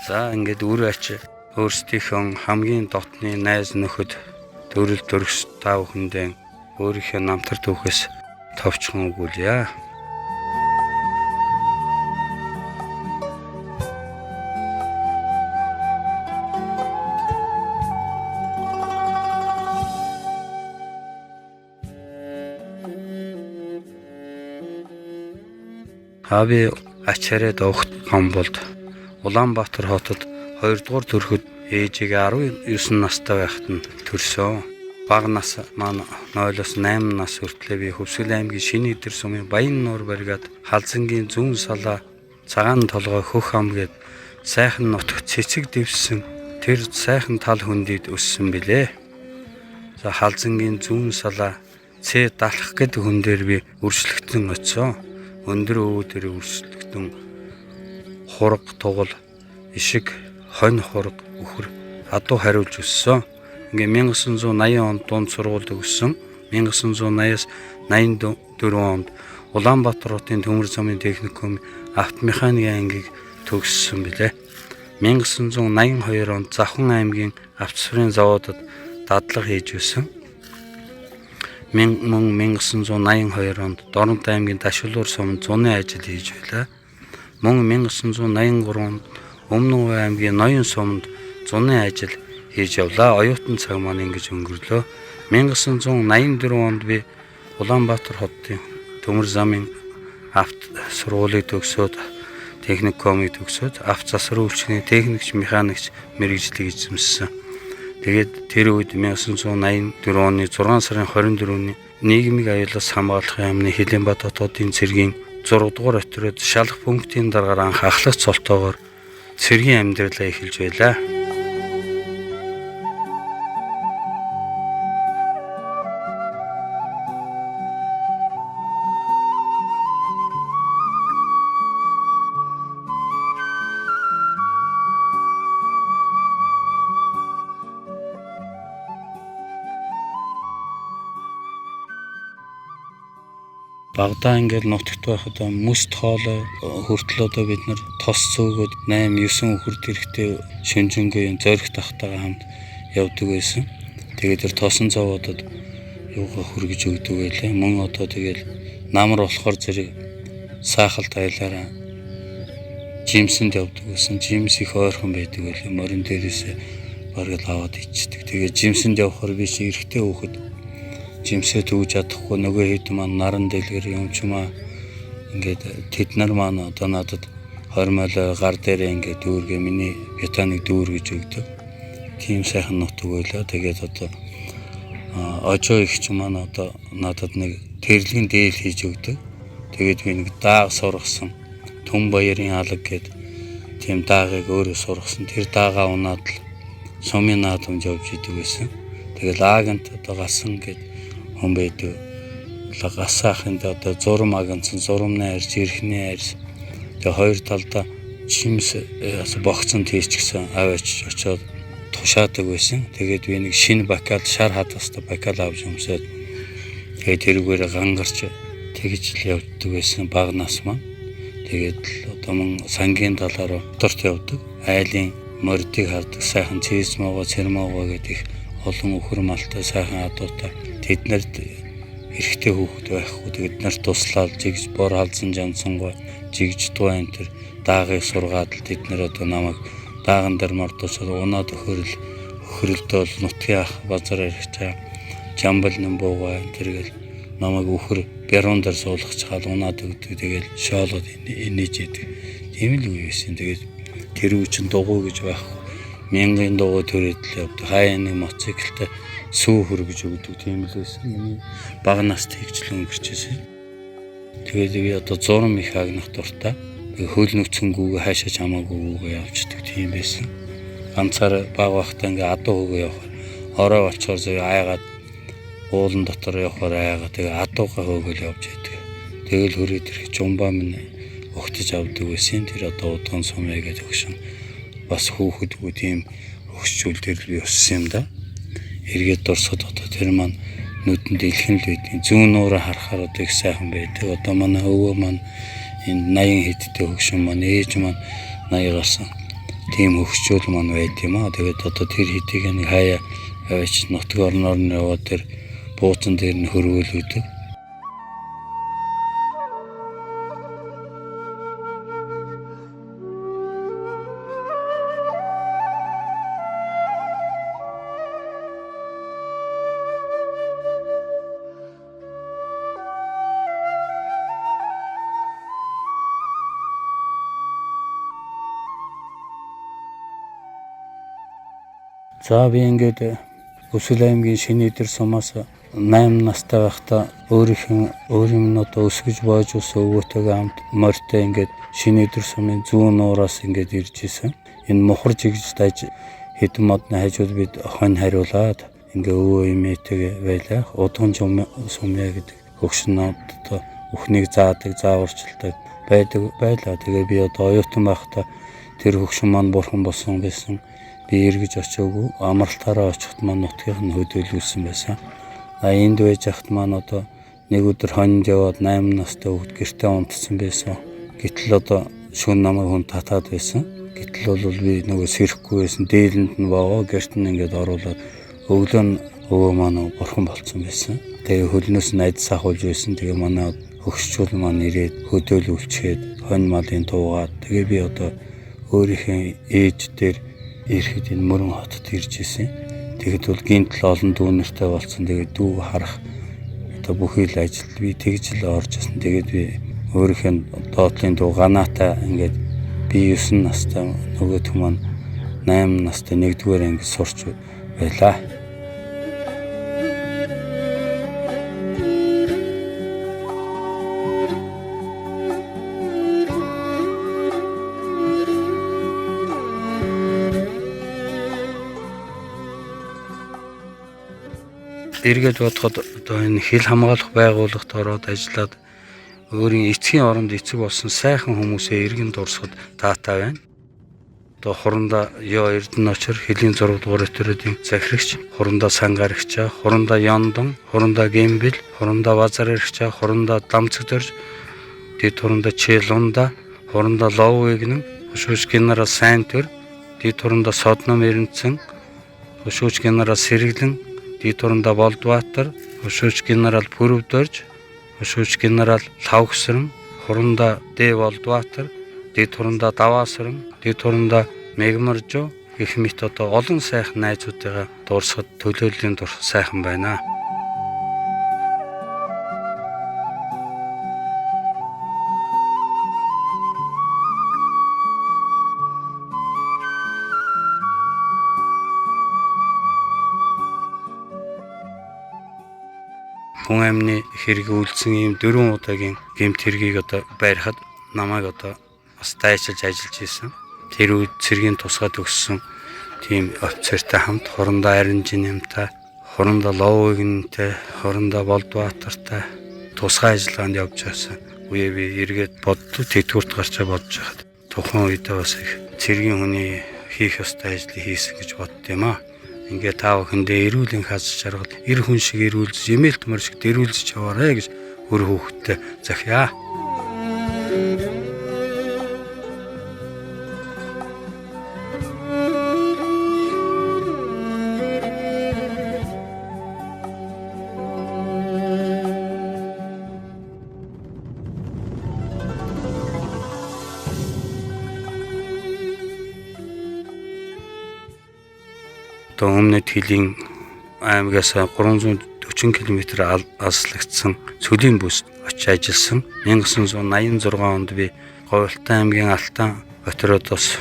За ингээд үр ач өөрсдийнхөө хамгийн дотны найз нөхөд төрөл төрөс та бүхэндээ өөрийнхөө намтар түүхээс товчхон өгүүлье. Хави ачаараа догт Гомболд Улаанбаатар хотод 2 дугаар төрөхөд ээжигээ 19 настай байхад нь төрсөн. Бага нас маань 0-8 нас хүртлээр би Хөвсгөл аймгийн Шинэ Идэр сумын Баян нуур баригад Халзангийн зүүн салаа цагаан толгой хөх ам гээд сайхан нутагт цэцэг дэвсэн тэр сайхан тал хөндөд өссөн билээ. За Халзангийн зүүн салаа цэ далах гэд хүн дээр би өршлөгдсөн очсон. Өндөр өвөдөр өршлөгдөн хураг тугал ишиг хонь хураг өхөр адуу хариулж өссөн. Ингээ 1980 онд дунд сургуульд өгсөн. 1980-аас 84 онд Улаанбаатар хотын Төмөр замын техникум автомеханикийн ангийг төгссөн билээ. 1982 онд Завхан аймгийн автосферын заводод дадлага хийж өссөн. 1982 онд Дорнод аймгийн Дашвалуур суманд зуны ажил хийж байлаа. Мөн 1983 онд Өмнө аймгийн Ноён суманд зуны ажил хийж явлаа. Оюутан цаг маань ингэж өнгөрлөө. 1984 онд би Улаанбаатар хотын Төмөр замын авто сургуулийг төгсөөд техникумыг төгсөөд авто засваргүйчний техникч механикч мэргэжлийг эзэмссэн. Тэгээд тэр үед 1984 оны 6 сарын 24-ний нийгмийн аюулаас хамгаалахын яамны Хилэнбат хотын цэргийн 6 дугаар отроод шалах пунктын дараагаар анх ахлах цолтоогоор цэргийн амьдралаа эхэлж байлаа. Багдаа ингээд нутагт байхад мөст хоолой хүртэл одоо бид нар тос цөөгөөд 8-9 өхөр тэрэгтэй шүнжэнгийн зориг тахтайгаа хамт явдаг байсан. Тэгээд тэр тосон заводод юугаа хөргөж өгдөг байлаа. Мөн одоо тэгэл намар болохоор зэрэг саахалт айлаараа жимсэнд явдаг байсан. Жимс их ойрхон байдаг байлаа. Морин дээрээсээ бараг л аваад ичдэг. Тэгээд жимсэнд явхаар би чи эрэгтэй хөөхд жимсээ төвж чадахгүй нөгөө хэд маань наран дэлгэр юм ч юм аа ингээд тэд нар маань одоо надад хормоолоо гар дээрээ ингээд дүүргээ миний ботаник дүүр гэж өгдөг. Тийм сайхан нутаг байлаа. Тэгээд одоо очоо их ч маань одоо надад нэг тэрлэгийн дээл хийж өгдөг. Тэгээд би нэг дааг сургасан. Түн баярын алаг гээд тийм даагыг өөрөө сургасан. Тэр даагаа унаад л сумын наадамж явж идэг байсан. Тэгээд аагант одоо гасан гээд хүн байдаг. Гасаахынд одоо зурм агнцсан, зурмны арьс, эрхний арьс. Тэгээ хоёр талдаа чимс богцсон тийчгсэн аваач очоод тушаадаг байсан. Тэгээд би нэг шинэ бакал шар хадастай бакал авч өмсөд тэгээд тэрүүгээр гангарч тэгж л явдаг байсан бага нас маань. Тэгээд одоо мөн сангийн талаараа моторт явдаг. Айлын мордыг хардаг, сайхан цэсмогоо, цэрмогоо гэдэг олон өхөр малтай сайхан адуутай тэднэрд эрэгтэй хүүхэд байхгүй тэгэд нарт туслаад жигж бор халзан жансангой жигж дуу энэ төр даагыг сургаад л тэд нар одоо намайг дааган дээр мордосоо унаад өхрөлдөө нутгийн ах базар ирэх жамбал нэмбуугаа тэргээл намайг өхөр бярон дээр суулгах чаал унаад өгдөг тэгэл шоолоод инээж идэг. Тийм л үе байсан. Тэгээд тэр үе чин дугуй гэж байхгүй. Мянган дугуй төрөд л явдаг. Хаяа нэг мотоциклтай сүү хөргөж өгдөг тийм л байсан. Миний бага наст хэгжлэн өнгөрчээсэн. Тэгээд би одоо зурм их агнах дуртай. Хөл нүцгэнгүүгээ хаашаа чамаагүйгээ явчихдаг тийм байсан. Ганцаар бага бахтаа ингээ адуу хөөгөө явах. Ороо болчоор зөв айгаад уулан дотор явахаар айгаад тэгээ адуугаа хөөгөл явж идэг. Тэгэл хөрөөд ирэх жумбаа минь өгтөж авдаг байсан. Тэр одоо удган сумья гэдэг өгшин бас хүүхэдгүй тийм өгсчүүлдэр би өссөн юм да. Эргээд дурсаад одоо тэр маань нүдэнд илхэн л байдیں۔ Зүүн нуураа харахаар одоо их сайхан байдаг. Одоо манай өвөө маань энэ 80 хэдтэй өгшин маань ээж маань 80 гарсан. тийм хөгжүүл маань байд юм аа. Тэгээд одоо тэр хэдийг нэг хаяа аваач нутаг орноор нь яваад тэр бууцан дээр нь хөрвүүлэгдэг. За би ингээд Өсвөл аймгийн Шинийдэр сумаас 8 настай байхдаа өөрийн одоо өсгөж боож ус өвгөөтэйгээ хамт морьтой ингээд Шинийдэр сумын зүүн нуураас ингээд ирж исэн. Энэ мухар жигждэж хэдэн модны хажууд бид хонь хариулаад ингээ өвөө эмээтэйгээ байлаа. Удган сумья гэдэг хөгшнөд одоо өхнийг заадаг, зааварчилдаг байлаа. Тэгээ би одоо оюутан байхдаа тэр хөгшин маань бурхан болсон байсан. Би эргэж очиагүй амралтаараа очихт маань нутгийнх нь хөдөөлүүлсэн байсан. Энд байж хахт маань одоо нэг өдөр хонинд яваад 8 настай хүүхэд гэртээ унтсан байсан. Гэтэл одоо шөнө намайг хүн татаад байсан. Гэтэл бол би нөгөө сэрэхгүй байсан. Дээлэнд нь боогоо гэрт нь ингээд оруулаад өглөө нь өвөө маань бурхан болсон байсан. Тэгээ хөлнөөс нь айдас ахуулж байсан. Тэгээ манай хөгшчүүл маань ирээд хөдөөлүүлчихэд хонь малын туугаад тэгээ би одоо өөрийнхөө ээж дээр ирэхэд энэ мөрөн хотод ирж исэн. Тэгэд бол гинтл олон дүүнертэй болсон. Тэгээд дүү харах одоо бүхий л ажилд би тэгж л орж исэн. Тэгээд би өөрийнхөө доотлын дүү ганаатай ингээд би 9 настай нөгөөт хүмүүс 8 настай 1-р анги сурч байлаа. Эргээд бодоход одоо энэ хил хамгаалах байгууллагт ороод ажиллаад өөрийн эцгийн оронд эцэг болсон сайхан хүмүүсээ эргэн дурсахад таатай байна. Одоо хурандаа ёо Эрдэнэ очор хөлийн 6 дугаар өтөрөдийн захирагч, хурандаа сангарагчаа, хурандаа Яндон, хурандаа Гэмбэл, хурандаа Базарэрчаа, хурандаа Дамцэгдэрж, дэд хурандаа Челунда, хурандаа Ловвигнэн, хушууч генерал Сайнтөр, дэд хурандаа Содном Эренцэн, хушууч генерал Сэргэлэн, дэд хурандаа Болдбаатар, хушууч генерал Пүрвдөрж, хушууч генерал Лавгсран, хурандаа Дэ Болдбаатар, дэд хурандаа Даваасран, дэд хурандаа Мегмаржо гэх мэт одоо олон сайхан найзуудыгаа дуурсахад төлөөллийн дурсах сайхан байна. Хүн амны хэрэг үйлдсэн ийм 4 удаагийн гэмт хэргийг одоо байрахад намайг одоо бас дайчилж ажиллаж исэн. Тэр үед цэргийн тусгаад өгсөн тийм офицертай хамт хурандаа Аринжинэмтай, хурандаа Ловвигнэнтэй, хурандаа Болдбаатартай тусгай ажиллагаанд явж байсан. Үе би эргээд боддог тэтгэврт гарчаа бодож хахад тухайн үедээ бас их цэргийн хүний хийх ёстой ажлыг хийсэн гэж боддсон юм аа. Ингээ тав хүндээ эрүүлийн хаз жаргал эр хүн шиг эрүүлж, эмээл төмөр шиг дэрүүлж яваарэ гэж өр хүүхэдтэй захиа. Одоо өмнөд хилийн аймагаас 340 км алслагдсан Цөлийн бүс очиж ажилласан. 1986 онд би Говьлтан аймгийн Алтан Батруудаас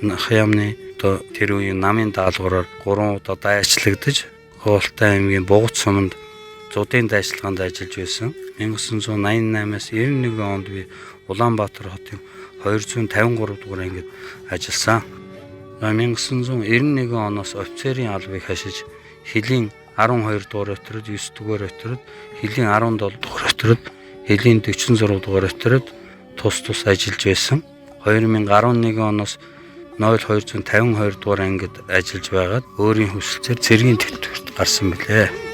Хямны одоо тэр үеийн намын даалгавраар 3 удаа дайчлагдаж Говьлтан аймгийн Бугут суманд зуудын дайчилгаанд ажиллаж байсан. 1988-аас 91 онд би Улаанбаатар хотын 253 дугаар ангид ажилласан. 1991 оноос офицерын албыг хашиж хилийн 12 дугаар өтөрөд 9 дугаар өтөрөд хилийн 17 дугаар өтөрөд хилийн 46 дугаар өтөрөд тус ажиллаж байсан. 2011 оноос 0252 дугаар ангид ажиллаж байгаад өөрийн хүсэлцээр цэргийн тэтгэврт гарсан билээ.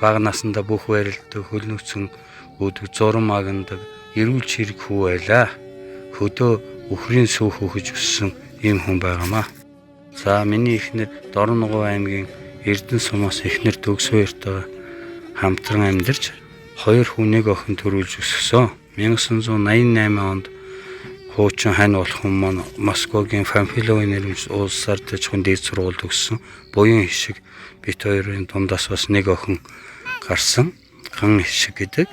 бага насандаа бүх барилддаг, хөлнөцөн үүдэг, зурм магнадаг, эрүүл чирэг хүү байлаа. Хөдөө өхрийн сүүх өгөж өссөн ийм хүн байгаамаа. За миний эхнэр Дорногов аймгийн Эрдэнэ сумаас эхнэр Төгсбаяртайгаа хамтран амьдарч 2 хүнийг охин төрүүлж өсгсөн. 1988 онд хуучин хань болох хүн маань Москвагийн Памфиловын нэрмж улсаар төчхөн дээд сургуульд өгсөн. Буян хишиг бит хоёрын дундаас бас нэг охин гарсан. Хан хишиг гэдэг.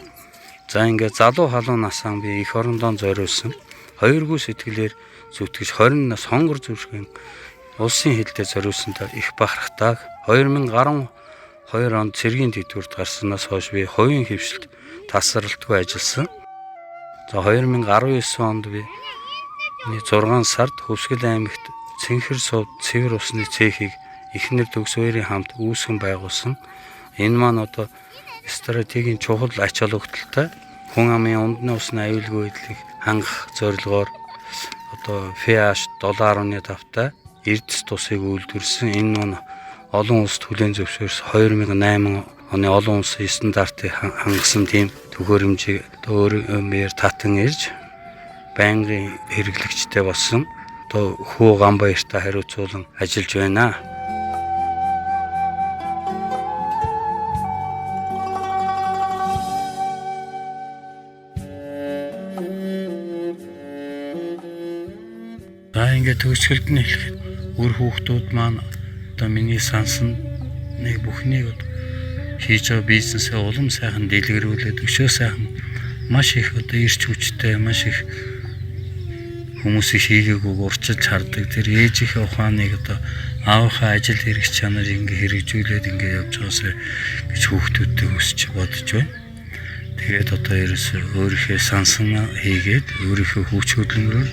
За ингээд залуу халуун насаан би эх орондоо зориулсан. 2 сэтгэлээр зүтгэж 20 нас хонгор зүрхэн улсын хилдээ зориулсантай их бахархтаа 2012 онд цэргийн дэдгүрт гарснаас хойш би хувийн хөвшилт тасралтгүй ажилласан. За 2019 онд би 6 сард Хөвсгөл аймагт Цэнхэр сувд цэвэр усны цехийг эхнэр Төгсбаярын хамт үүсгэн байгуулсан. Энэ маань одоо стратегийн чухал ач холбогдолтой хүн амын ундны усны аюулгүй байдлыг хангах зорилгоор одоо FAH 7.5-тай эрдэс тусыг үйлдвэрлэсэн. Энэ маань олон улсад хүлээн зөвшөөрсөн 2008 оны олон улсын стандартыг хангасан тийм төхөөрөмжийг өөрөөр татан ирж байнгын хэрэглэгчтэй болсон. Одоо хүү Ганбаяртай хариуцуулан ажиллаж байна. За ингээд төгсгөлд нь хэлэхэд үр хүүхдүүд маань одоо миний сансан нэг бүхнийг хийж байгаа бизнесээ улам сайхан дэлгэрүүлээд өшөө сайхан маш их одоо ирч хүчтэй маш их хүмүүсийг хийгээгүй урчилж хардаг. Тэр ээжийнхээ ухааныг одоо аавынхаа ажил хэрэг чанарыг ингээ хэрэгжүүлээд ингээ явж байгаасаа гэж хүүхдүүдтэй хүсч бодож байна. Тэгээд одоо ерөөсөө өөрийнхөө сансан хийгээд өөрийнхөө хүч хөдөлмөрөөр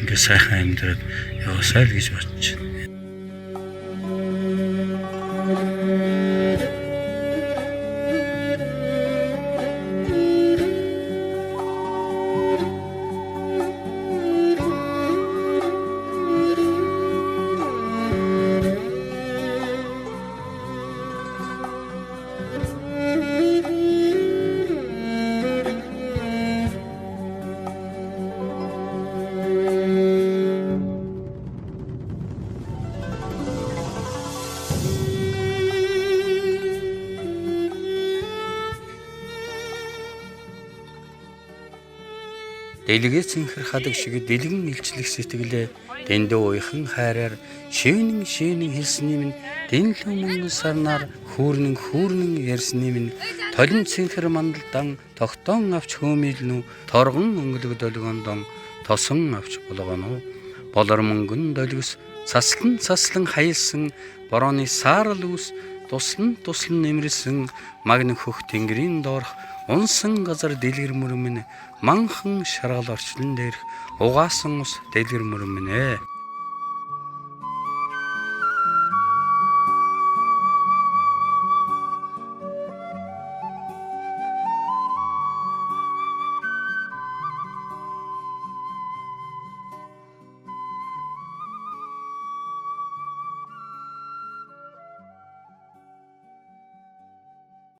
ингээ сайхан амьдраад яваасаа л гэж бодож байна. Дэлгээ цэнхэр хадаг шиг дэлгэн илчлэх сэтгэлээ дэндүү уйхан хайраар шивнэн хэлсний минь дэнлэн мөнгөн сарнаар хүүрнэн ярьсны минь толин цэнхэр мандалдан тогтоон авч хөөмилнү торгон өнгөлөг долгондон тосон авч болгоно болор мөнгөн долгос цаслан хаялсан борооны саарал үс туслан нэмэрсэн магн хөх тэнгэрийн доорх унсан газар дэлгэр мөрмөн манхан шаргал орчлон дээрх угаасан ус дэлгэр мөрмөн